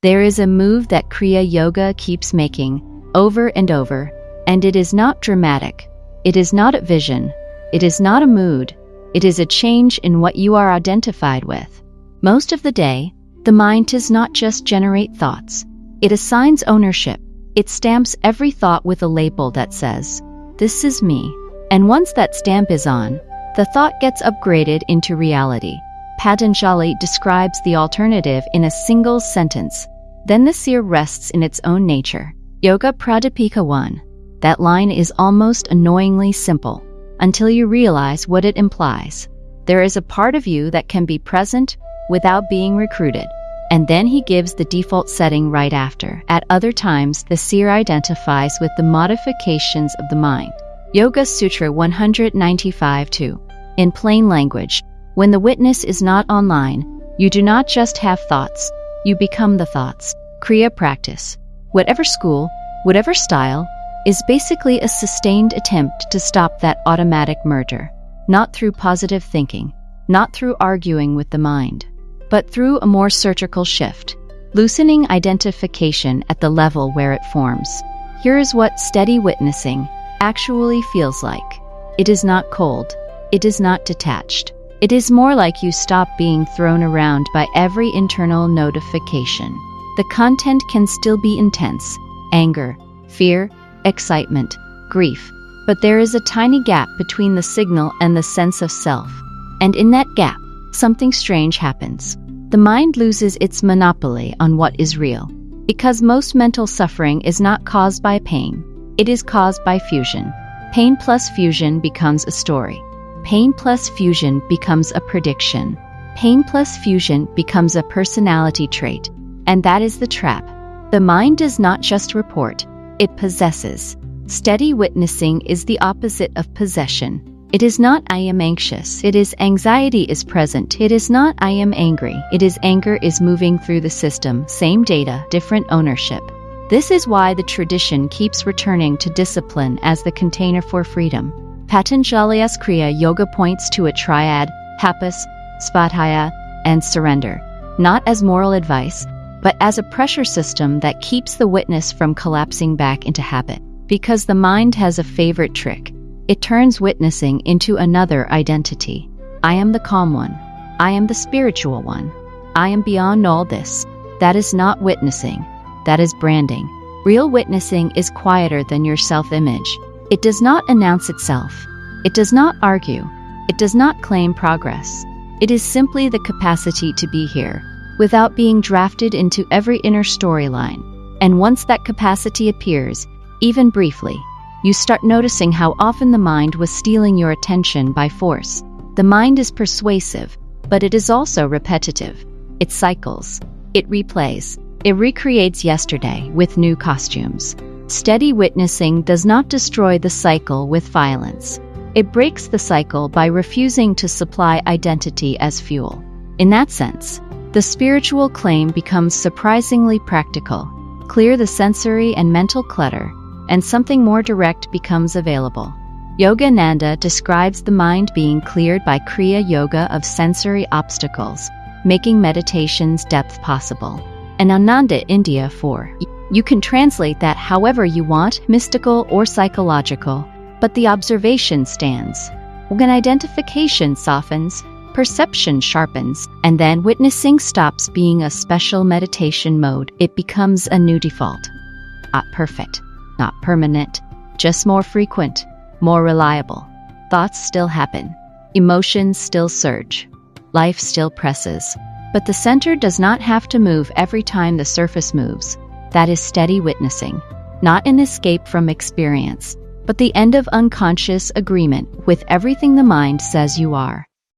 There is a move that Kriya Yoga keeps making over and over, and it is not dramatic. It is not a vision. It is not a mood. It is a change in what you are identified with. Most of the day, the mind does not just generate thoughts. It assigns ownership. It stamps every thought with a label that says, "This is me." And once that stamp is on, the thought gets upgraded into reality. Patanjali describes the alternative in a single sentence. Then the seer rests in its own nature. Yoga Pradipika 1. That line is almost annoyingly simple, until you realize what it implies. There is a part of you that can be present without being recruited. And then he gives the default setting right after. At other times, the seer identifies with the modifications of the mind. Yoga Sutra 195-2. In plain language, when the witness is not online, you do not just have thoughts, you become the thoughts. Kriya practice, whatever school, whatever style, is basically a sustained attempt to stop that automatic merger. Not through positive thinking, not through arguing with the mind, but through a more surgical shift, loosening identification at the level where it forms. Here is what steady witnessing actually feels like. It is not cold. It is not detached. It is more like you stop being thrown around by every internal notification. The content can still be intense: anger, fear, excitement, grief. But there is a tiny gap between the signal and the sense of self. And in that gap, something strange happens. The mind loses its monopoly on what is real. Because most mental suffering is not caused by pain. It is caused by fusion. Pain plus fusion becomes a story. Pain plus fusion becomes a prediction. Pain plus fusion becomes a personality trait. And that is the trap. The mind does not just report, it possesses. Steady witnessing is the opposite of possession. It is not "I am anxious." It is anxiety is present. It is not "I am angry." It is anger is moving through the system. Same data, different ownership. This is why the tradition keeps returning to discipline as the container for freedom. Patanjali's Kriya Yoga points to a triad: tapas, svadhyaya, and surrender. Not as moral advice, but as a pressure system that keeps the witness from collapsing back into habit. Because the mind has a favorite trick. It turns witnessing into another identity. I am the calm one. I am the spiritual one. I am beyond all this. That is not witnessing. That is branding. Real witnessing is quieter than your self-image. It does not announce itself. It does not argue. It does not claim progress. It is simply the capacity to be here, without being drafted into every inner storyline. And once that capacity appears, even briefly, you start noticing how often the mind was stealing your attention by force. The mind is persuasive, but it is also repetitive. It cycles. It replays. It recreates yesterday with new costumes. Steady witnessing does not destroy the cycle with violence. It breaks the cycle by refusing to supply identity as fuel. In that sense, the spiritual claim becomes surprisingly practical. Clear the sensory and mental clutter, and something more direct becomes available. Yogananda describes the mind being cleared by Kriya Yoga of sensory obstacles, making meditation's depth possible. And Ananda India 4. You can translate that however you want, mystical or psychological, but the observation stands. When identification softens, perception sharpens, and then witnessing stops being a special meditation mode. It becomes a new default. Not perfect, not permanent, just more frequent, more reliable. Thoughts still happen. Emotions still surge. Life still presses. But the center does not have to move every time the surface moves. That is steady witnessing. Not an escape from experience, but the end of unconscious agreement with everything the mind says you are.